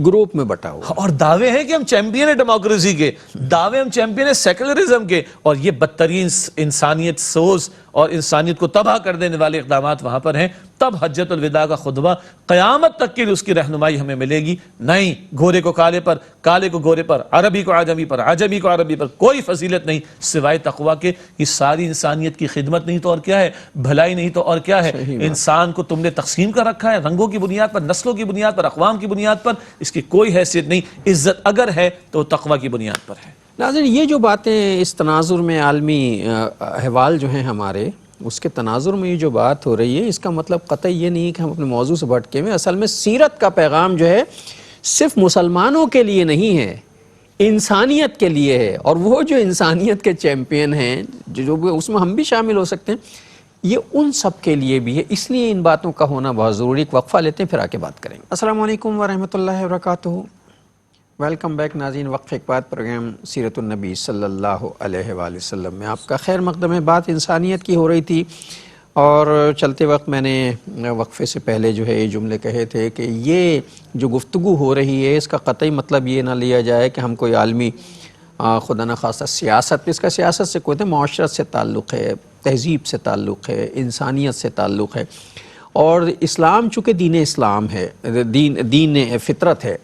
گروپ میں بٹا ہوا، اور دعوے ہیں کہ ہم چیمپئن ہیں ڈیموکریسی کے، دعوے ہم چیمپئن ہیں سیکولرزم کے، اور یہ بدترین انسانیت سوز اور انسانیت کو تباہ کر دینے والے اقدامات وہاں پر ہیں۔ تب حجت الوداع کا خطبہ قیامت تک کے لیے اس کی رہنمائی ہمیں ملے گی۔ نہیں، گورے کو کالے پر، کالے کو گورے پر، عربی کو عجمی پر، عجمی کو عربی پر کوئی فضیلت نہیں سوائے تقویٰ کے۔ یہ ساری انسانیت کی خدمت نہیں تو اور کیا ہے؟ بھلائی نہیں تو اور کیا ہے؟ انسان کو تم نے تقسیم کر رکھا ہے رنگوں کی بنیاد پر، نسلوں کی بنیاد پر، اقوام کی بنیاد پر، اس کی کوئی حیثیت نہیں۔ عزت اگر ہے تو تقویٰ کی بنیاد پر ہے۔ ناظرین یہ جو باتیں اس تناظر میں عالمی احوال جو ہیں ہمارے، اس کے تناظر میں یہ جو بات ہو رہی ہے، اس کا مطلب قطعی یہ نہیں ہے کہ ہم اپنے موضوع سے بھٹکے ہوئے۔ اصل میں سیرت کا پیغام جو ہے صرف مسلمانوں کے لیے نہیں ہے، انسانیت کے لیے ہے، اور وہ جو انسانیت کے چیمپئن ہیں جو اس میں ہم بھی شامل ہو سکتے ہیں، یہ ان سب کے لیے بھی ہے۔ اس لیے ان باتوں کا ہونا بہت ضروری۔ ایک وقفہ لیتے ہیں پھر آ کے بات کریں گے۔ السلام علیکم ورحمۃ اللہ وبرکاتہ۔ ویلکم بیک ناظرین، وقفے کے بعد پروگرام سیرت النبی صلی اللہ علیہ وآلہ وسلم میں آپ کا خیر مقدم ہے۔ بات انسانیت کی ہو رہی تھی، اور چلتے وقت میں نے وقفے سے پہلے جو ہے یہ جملے کہے تھے کہ یہ جو گفتگو ہو رہی ہے اس کا قطعی مطلب یہ نہ لیا جائے کہ ہم کوئی عالمی خدا نخواستہ سیاست، اس کا سیاست سے کوئی معاشرت سے تعلق ہے، تہذیب سے تعلق ہے، انسانیت سے تعلق ہے۔ اور اسلام چونکہ دین اسلام ہے، دین فطرت ہے،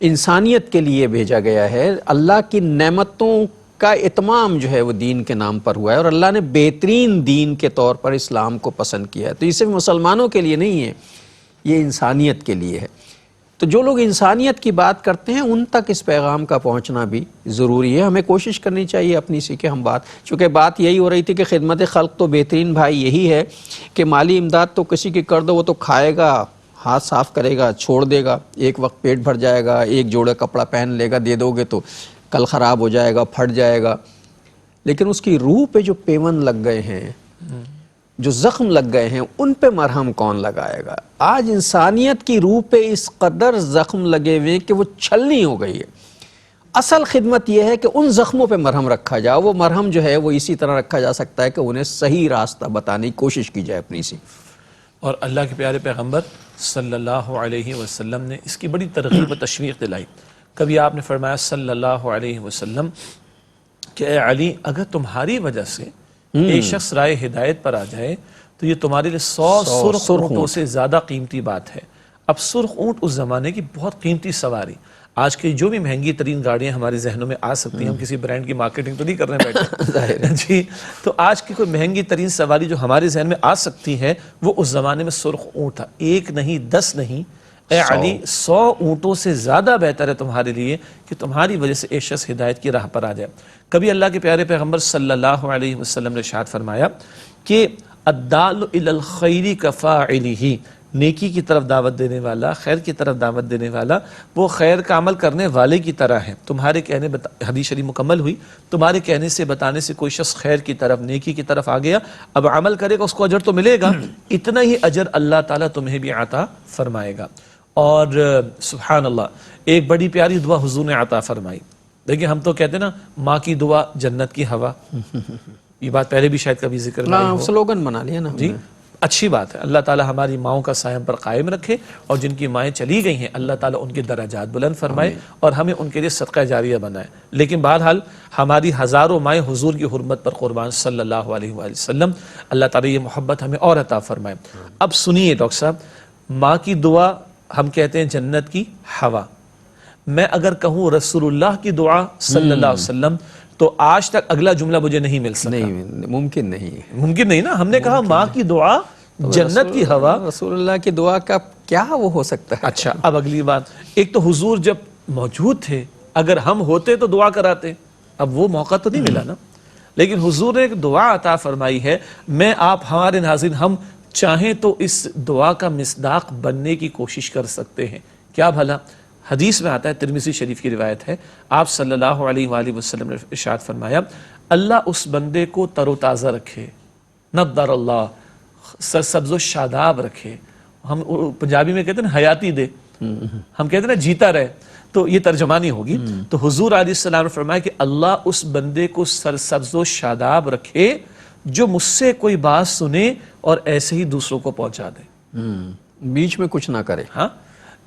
انسانیت کے لیے بھیجا گیا ہے، اللہ کی نعمتوں کا اتمام جو ہے وہ دین کے نام پر ہوا ہے، اور اللہ نے بہترین دین کے طور پر اسلام کو پسند کیا ہے۔ تو یہ صرف مسلمانوں کے لیے نہیں ہے، یہ انسانیت کے لیے ہے۔ تو جو لوگ انسانیت کی بات کرتے ہیں ان تک اس پیغام کا پہنچنا بھی ضروری ہے۔ ہمیں کوشش کرنی چاہیے اپنی سی کہ ہم چونکہ بات یہی ہو رہی تھی کہ خدمت خلق تو بہترین بھائی یہی ہے کہ مالی امداد تو کسی کی کر دو، وہ تو کھائے گا، ہاتھ صاف کرے گا، چھوڑ دے گا، ایک وقت پیٹ بھر جائے گا، ایک جوڑا کپڑا پہن لے گا، دے دو گے تو کل خراب ہو جائے گا، پھٹ جائے گا۔ لیکن اس کی روح پہ جو پیون لگ گئے ہیں، جو زخم لگ گئے ہیں، ان پہ مرہم کون لگائے گا؟ آج انسانیت کی روح پہ اس قدر زخم لگے ہوئے کہ وہ چھلنی ہو گئی ہے۔ اصل خدمت یہ ہے کہ ان زخموں پہ مرہم رکھا جائے۔ وہ مرہم جو ہے وہ اسی طرح رکھا جا سکتا ہے کہ انہیں صحیح راستہ بتانے کی کوشش کی جائے اپنی سی۔ اور اللہ کے پیارے پیغمبر صلی اللہ علیہ وسلم نے اس کی بڑی ترغیب و تشویق دلائی۔ کبھی آپ نے فرمایا صلی اللہ علیہ وسلم کہ اے علی، اگر تمہاری وجہ سے ایک شخص رائے ہدایت پر آ جائے تو یہ تمہارے لیے 100 سرخ اونٹوں سے زیادہ قیمتی بات ہے۔ اب سرخ اونٹ اس زمانے کی بہت قیمتی سواری۔ آج کی جو بھی مہنگی ترین گاڑیاں ہمارے ذہنوں میں آ سکتی ہیں، ہم کسی برانڈ کی مارکیٹنگ تو نہیں کرنے بیٹھے جی، تو آج کی کوئی مہنگی ترین سواری جو ہمارے ذہن میں آ سکتی ہے وہ اس زمانے میں سرخ اونٹ تھا۔ ایک نہیں، 10 نہیں، اے علی 100 اونٹوں سے زیادہ بہتر ہے تمہارے لیے کہ تمہاری وجہ سے ایک شخص ہدایت کی راہ پر آ جائے۔ کبھی اللہ کے پیارے پیغمبر صلی اللہ علیہ وسلم نے ارشاد فرمایا کہ الدال الی الخیر کفاعلہ، نیکی کی طرف دعوت دینے والا، خیر کی طرف دعوت دینے والا وہ خیر کا عمل کرنے والے کی طرح ہے۔ تمہارے کہنے حدیث شریف مکمل ہوئی، تمہارے کہنے سے بتانے سے کوئی شخص خیر کی طرف، نیکی کی طرف آ گیا، اب عمل کرے گا، اس کو اجر تو ملے گا، اتنا ہی اجر اللہ تعالیٰ تمہیں بھی عطا فرمائے گا۔ اور سبحان اللہ، ایک بڑی پیاری دعا حضور نے عطا فرمائی۔ دیکھیں ہم تو کہتے ہیں نا ماں کی دعا جنت کی ہوا، یہ بات پہلے بھی شاید کبھی ذکر میں ہو، سلوگن بنا لیا نا جی، اچھی بات ہے۔ اللہ تعالیٰ ہماری ماؤں کا سایہ ہم پر قائم رکھے، اور جن کی مائیں چلی گئی ہیں اللہ تعالیٰ ان کے درجات بلند فرمائے اور ہمیں ان کے لیے صدقہ جاریہ بنائے۔ لیکن بہرحال ہماری ہزاروں مائیں حضور کی حرمت پر قربان صلی اللہ علیہ وآلہ وسلم، اللہ تعالیٰ یہ محبت ہمیں اور عطا فرمائے۔ اب سنیے ڈاکٹر صاحب، ماں کی دعا ہم کہتے ہیں جنت کی ہوا، میں اگر کہوں رسول اللہ کی دعا صلی اللہ علیہ وسلم تو آج تک اگلا جملہ مجھے نہیں مل سکتا۔ نہیں، ممکن نہیں نا، ہم نے کہا ماں کی دعا جنت کی ہوا، رسول اللہ کی دعا کا کیا وہ ہو سکتا ہے؟ اچھا، اب اگلی بات، ایک تو حضور جب موجود تھے اگر ہم ہوتے تو دعا کراتے، اب وہ موقع تو نہیں ملا نا، لیکن حضور نے ایک دعا عطا فرمائی ہے. میں آپ ہمارے ناظرین ہم چاہیں تو اس دعا کا مصداق بننے کی کوشش کر سکتے ہیں. کیا بھلا؟ حدیث میں آتا ہے، ترمذی شریف کی روایت ہے، آپ صلی اللہ علیہ وآلہ وسلم نے ارشاد فرمایا، اللہ اس بندے کو تر و تازہ رکھے، نضر اللہ، سرسبز و شاداب رکھے. ہم پنجابی میں کہتے ہیں نا حیاتی دے، ہم کہتے ہیں نا جیتا رہے، تو یہ ترجمانی ہوگی. تو حضور علیہ السلام نے فرمایا کہ اللہ اس بندے کو سرسبز و شاداب رکھے جو مجھ سے کوئی بات سنے اور ایسے ہی دوسروں کو پہنچا دے، بیچ میں کچھ نہ کرے. ہاں،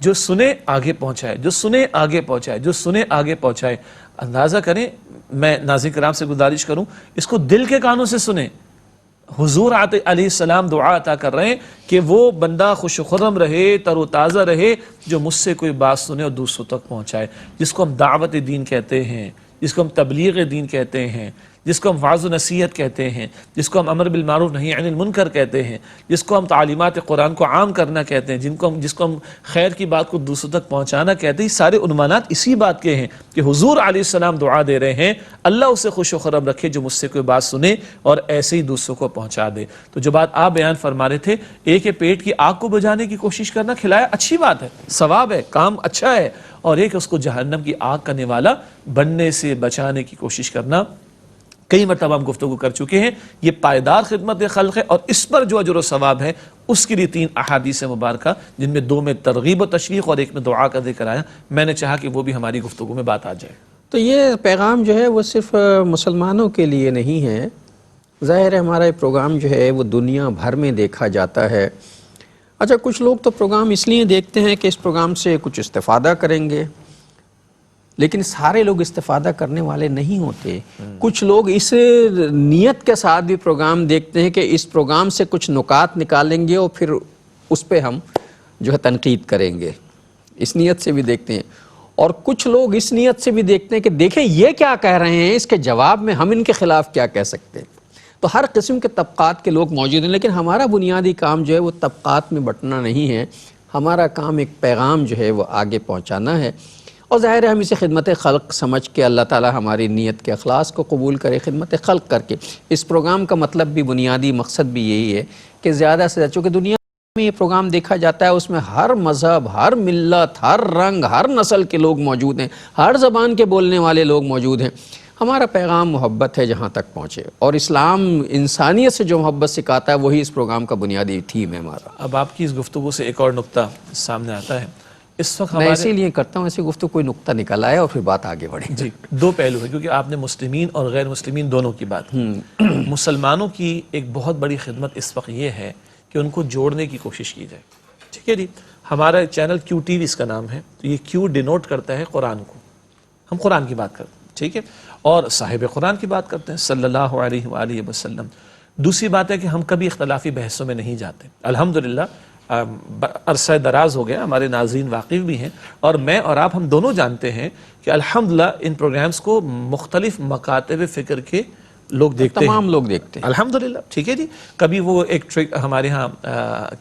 جو سنے آگے پہنچائے، جو سنے آگے پہنچائے، جو سنے آگے پہنچائے. اندازہ کریں، میں ناظرین کرام سے گزارش کروں، اس کو دل کے کانوں سے سنیں. حضور علیہ السلام دعا عطا کر رہے ہیں کہ وہ بندہ خوش و خرم رہے، تر و تازہ رہے، جو مجھ سے کوئی بات سنے اور دوسروں تک پہنچائے. جس کو ہم دعوت دین کہتے ہیں، جس کو ہم تبلیغ دین کہتے ہیں، جس کو ہم وعظ و نصیحت کہتے ہیں، جس کو ہم امر بالمعروف نہی عن المنکر کہتے ہیں، جس کو ہم تعلیمات قرآن کو عام کرنا کہتے ہیں، جس کو ہم خیر کی بات کو دوسروں تک پہنچانا کہتے ہیں، یہ سارے عنوانات اسی بات کے ہیں کہ حضور علیہ السلام دعا دے رہے ہیں اللہ اسے خوش و خرم رکھے جو مجھ سے کوئی بات سنے اور ایسے ہی دوسروں کو پہنچا دے. تو جو بات آپ بیان فرما رہے تھے، ایک ہے پیٹ کی آگ کو بجھانے کی کوشش کرنا، کھلایا اچھی بات ہے، ثواب ہے، کام اچھا ہے، اور ایک اس کو جہنم کی آگ کا نوالا بننے سے بچانے کی کوشش کرنا. کئی مرتبہ ہم گفتگو کر چکے ہیں، یہ پائیدار خدمت خلق ہے، اور اس پر جو اجر و ثواب ہے اس کے لیے 3 احادیث مبارکہ، جن میں 2 میں ترغیب و تشویق اور ایک میں دعا کا ذکر آیا، میں نے چاہا کہ وہ بھی ہماری گفتگو میں بات آ جائے. تو یہ پیغام جو ہے وہ صرف مسلمانوں کے لیے نہیں ہے، ظاہر ہے ہمارا یہ پروگرام جو ہے وہ دنیا بھر میں دیکھا جاتا ہے. اچھا، کچھ لوگ تو پروگرام اس لیے دیکھتے ہیں کہ اس پروگرام سے کچھ استفادہ کریں گے، لیکن سارے لوگ استفادہ کرنے والے نہیں ہوتے. کچھ لوگ اس نیت کے ساتھ بھی پروگرام دیکھتے ہیں کہ اس پروگرام سے کچھ نکات نکالیں گے اور پھر اس پہ ہم جو ہے تنقید کریں گے، اس نیت سے بھی دیکھتے ہیں. اور کچھ لوگ اس نیت سے بھی دیکھتے ہیں کہ دیکھیں یہ کیا کہہ رہے ہیں، اس کے جواب میں ہم ان کے خلاف کیا کہہ سکتے ہیں. تو ہر قسم کے طبقات کے لوگ موجود ہیں، لیکن ہمارا بنیادی کام جو ہے وہ طبقات میں بٹنا نہیں ہے. ہمارا کام ایک پیغام جو ہے وہ آگے پہنچانا ہے، اور ظاہر ہے ہم اسے خدمت خلق سمجھ کے اللہ تعالی ہماری نیت کے اخلاص کو قبول کرے. خدمت خلق کر کے اس پروگرام کا مطلب بھی، بنیادی مقصد بھی یہی ہے کہ زیادہ سے زیادہ، چونکہ دنیا میں یہ پروگرام دیکھا جاتا ہے اس میں ہر مذہب، ہر ملت، ہر رنگ، ہر نسل کے لوگ موجود ہیں، ہر زبان کے بولنے والے لوگ موجود ہیں. ہمارا پیغام محبت ہے جہاں تک پہنچے، اور اسلام انسانیت سے جو محبت سکھاتا ہے وہی اس پروگرام کا بنیادی تھیم ہے ہمارا. اب آپ کی اس گفتگو سے ایک اور نقطہ سامنے آتا ہے. اس وقت میں اسی لیے کرتا ہوں، ایسی گفتگو کوئی نقطہ نکل آئے اور پھر بات آگے بڑھے. جی، 2 پہلو ہے، کیونکہ آپ نے مسلمین اور غیر مسلمین دونوں کی بات کی. مسلمانوں کی ایک بہت بڑی خدمت اس وقت یہ ہے کہ ان کو جوڑنے کی کوشش کی جائے. ٹھیک ہے جی، ہمارا چینل کیو ٹی وی اس کا نام ہے، تو یہ کیو ڈینوٹ کرتا ہے قرآن کو. ہم قرآن کی بات کرتے ہیں، ٹھیک ہے، اور صاحب قرآن کی بات کرتے ہیں صلی اللہ علیہ وآلہ وسلم. دوسری بات ہے کہ ہم کبھی اختلافی بحثوں میں نہیں جاتے. الحمدللہ عرصہ دراز ہو گیا، ہمارے ناظرین واقف بھی ہیں، اور میں اور آپ ہم دونوں جانتے ہیں کہ الحمدللہ ان پروگرامز کو مختلف مکاتب فکر کے لوگ دیکھتے ہیں، تمام لوگ دیکھتے ہیں الحمدللہ. ٹھیک ہے جی، کبھی وہ ایک ٹرک ہمارے ہاں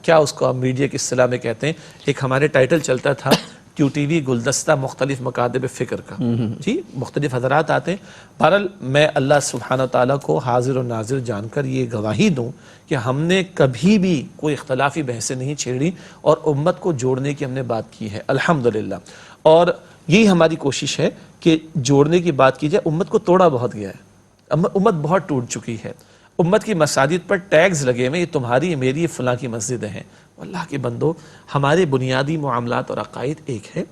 کیا اس کو میڈیا کی اصطلاح میں کہتے ہیں، ایک ہمارے ٹائٹل چلتا تھا کیو ٹی وی گلدستہ مختلف مکاتب فکر کا. جی، مختلف حضرات آتے ہیں. بہرحال میں اللہ سبحانہ تعالیٰ کو حاضر و ناظر جان کر یہ گواہی دوں کہ ہم نے کبھی بھی کوئی اختلافی بحثیں نہیں چھیڑی، اور امت کو جوڑنے کی ہم نے بات کی ہے الحمدللہ. اور یہی ہماری کوشش ہے کہ جوڑنے کی بات کی جائے. امت کو توڑا بہت گیا ہے، امت بہت ٹوٹ چکی ہے. امت کی مساجد پر ٹیگز لگے ہوئے، یہ تمہاری میری فلاں کی مسجدیں ہیں. اللہ کے بندو، ہمارے بنیادی معاملات اور عقائد ایک ہے.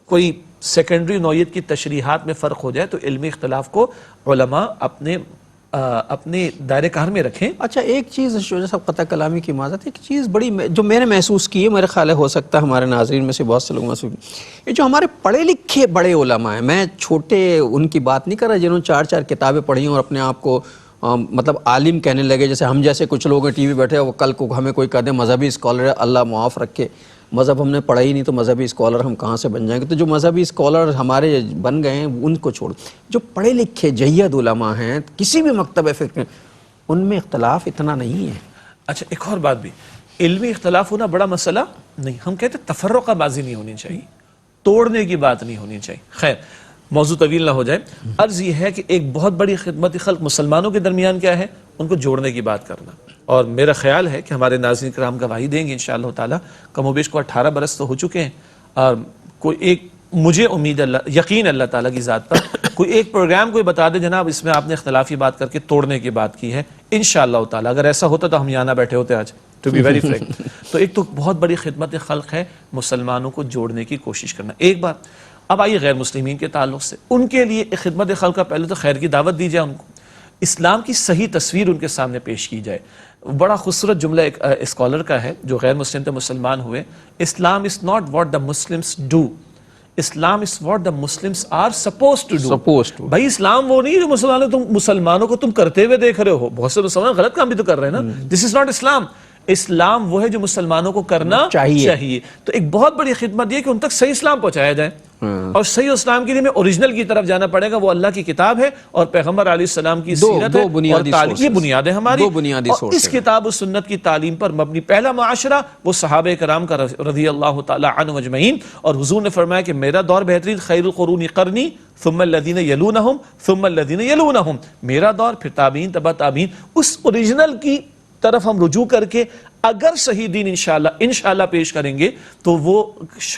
کوئی سیکنڈری نوعیت کی تشریحات میں فرق ہو جائے تو علمی اختلاف کو علماء اپنے دائرے کار میں رکھیں. اچھا، ایک چیز جیسا قطع کلامی کی معذرت، ایک چیز بڑی جو میں نے محسوس کی ہے، میرے خیال ہے ہو سکتا ہے ہمارے ناظرین میں سے بہت سے لوگ محسوس، یہ جو ہمارے پڑھے لکھے بڑے علماء ہیں، میں چھوٹے ان کی بات نہیں کر رہا جنہوں نے 4 کتابیں پڑھی اور اپنے آپ کو مطلب عالم کہنے لگے. جیسے ہم جیسے کچھ لوگ ٹی وی بیٹھے، وہ کل کو ہمیں کوئی کہہ دے مذہبی اسکالر ہے، اللہ معاف رکھے، مذہب ہم نے پڑھا ہی نہیں تو مذہبی اسکالر ہم کہاں سے بن جائیں گے. تو جو مذہبی اسکالر ہمارے بن گئے ہیں ان کو چھوڑ، جو پڑھے لکھے جید علماء ہیں کسی بھی مکتب فکر میں، ان میں اختلاف اتنا نہیں ہے. اچھا، ایک اور بات بھی، علمی اختلاف ہونا بڑا مسئلہ نہیں. ہم کہتے ہیں تفرقہ بازی نہیں ہونی چاہیے. توڑنے کی بات نہیں ہونی چاہیے. خیر موضوع طویل نہ ہو جائے، عرض یہ ہے کہ ایک بہت بڑی خدمت خلق مسلمانوں کے درمیان کیا ہے؟ ان کو جوڑنے کی بات کرنا. اور میرا خیال ہے کہ ہمارے ناظرین کرام گواہی دیں گے انشاءاللہ تعالی، کم و بیش کو 18 برس تو ہو چکے ہیں، اور کوئی ایک مجھے امید یقین اللہ تعالیٰ کی ذات پر کوئی ایک پروگرام کوئی بتا دے جناب اس میں آپ نے اختلافی بات کر کے توڑنے کی بات کی ہے، انشاءاللہ تعالیٰ اگر ایسا ہوتا تو ہم یہاں نہ بیٹھے ہوتے آج، ٹو بی ویری فرینک. تو ایک تو بہت بڑی خدمت خلق ہے مسلمانوں کو جوڑنے کی کوشش کرنا. ایک بات اب آئیے غیر مسلمین کے تعلق سے، ان کے لیے خدمت خلق کا پہلے تو خیر کی دعوت دی جائے، ان کو اسلام کی صحیح تصویر ان کے سامنے پیش کی جائے. بڑا خوبصورت جملہ ایک اسکالر کا ہے جو غیر مسلم تو مسلمان ہوئے، Islam is not what the Muslims do, Islam is what the Muslims are suppose to do. بھائی اسلام وہ نہیں جو مسلمانوں کو تم کرتے ہوئے دیکھ رہے ہو، بہت سے مسلمان غلط کام بھی تو کر رہے ہیں نا. دس از ناٹ اسلام. اسلام وہ ہے جو مسلمانوں کو کرنا چاہیے. تو ایک بہت بڑی خدمت یہ کہ ان تک صحیح اسلام پہنچایا جائے، اور صحیح اسلام کے لیے میں اوریجنل کی طرف جانا پڑے گا. وہ اللہ کی کتاب ہے اور پیغمبر علیہ السلام کی سیرت ہے اور تعلیم، یہ بنیاد ہے ہماری. اور اس کتاب و سنت کی تعلیم پر مبنی پہلا معاشرہ وہ صحابہ کرام کا رضی اللہ تعالی عنہ اجمعین. اور حضور نے فرمایا کہ میرا دور بہترین، خیر القرون قرنی ثم الذین یلونہم ثم الذین یلونہم، میرا دور پھر تابعین تبع تابعین. اس اوریجنل کی طرف ہم رجوع کر کے اگر صحیح دین انشاءاللہ پیش کریں گے تو وہ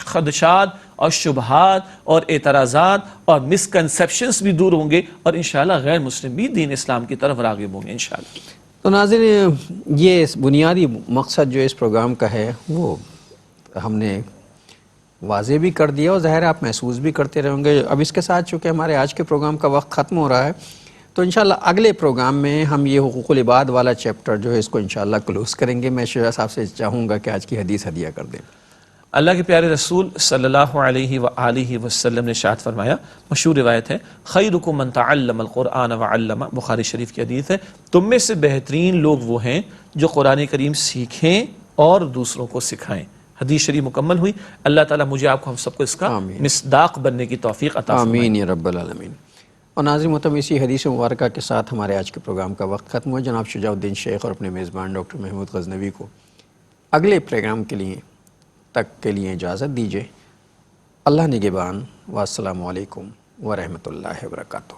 خدشات اور شبہات اور اعتراضات اور مسکنسیپشنز بھی دور ہوں گے، اور انشاءاللہ غیر مسلم بھی دین اسلام کی طرف راغب ہوں گے انشاءاللہ. تو ناظرین یہ بنیادی مقصد جو اس پروگرام کا ہے وہ ہم نے واضح بھی کر دیا، اور ظاہر ہے آپ محسوس بھی کرتے رہیں گے. اب اس کے ساتھ چونکہ ہمارے آج کے پروگرام کا وقت ختم ہو رہا ہے، تو انشاءاللہ اگلے پروگرام میں ہم یہ حقوق العباد والا چیپٹر جو ہے اس کو انشاءاللہ کلوز کریں گے. میں شجاع صاحب سے چاہوں گا کہ آج کی حدیث ہدیہ کر دیں. اللہ کے پیارے رسول صلی اللہ علیہ وآلہ وسلم نے ارشاد فرمایا، مشہور روایت ہے، خیرکم من تعلم القرآن وعلمہ، بخاری شریف کی حدیث ہے، تم میں سے بہترین لوگ وہ ہیں جو قرآن کریم سیکھیں اور دوسروں کو سکھائیں. حدیث شریف مکمل ہوئی. اللہ تعالیٰ مجھے آپ کو ہم سب کو اس کا مصداق بننے کی توفیق عطا فرمائے. آمین یا رب العالمین. اور ناظرین محترم اسی حدیث مبارکہ کے ساتھ ہمارے آج کے پروگرام کا وقت ختم ہوا. جناب شجاع الدین شیخ اور اپنے میزبان ڈاکٹر محمود غزنوی کو اگلے پروگرام کے لیے اجازت دیجیے. اللہ نگہبان، والسلام علیکم ورحمۃ اللہ وبرکاتہ.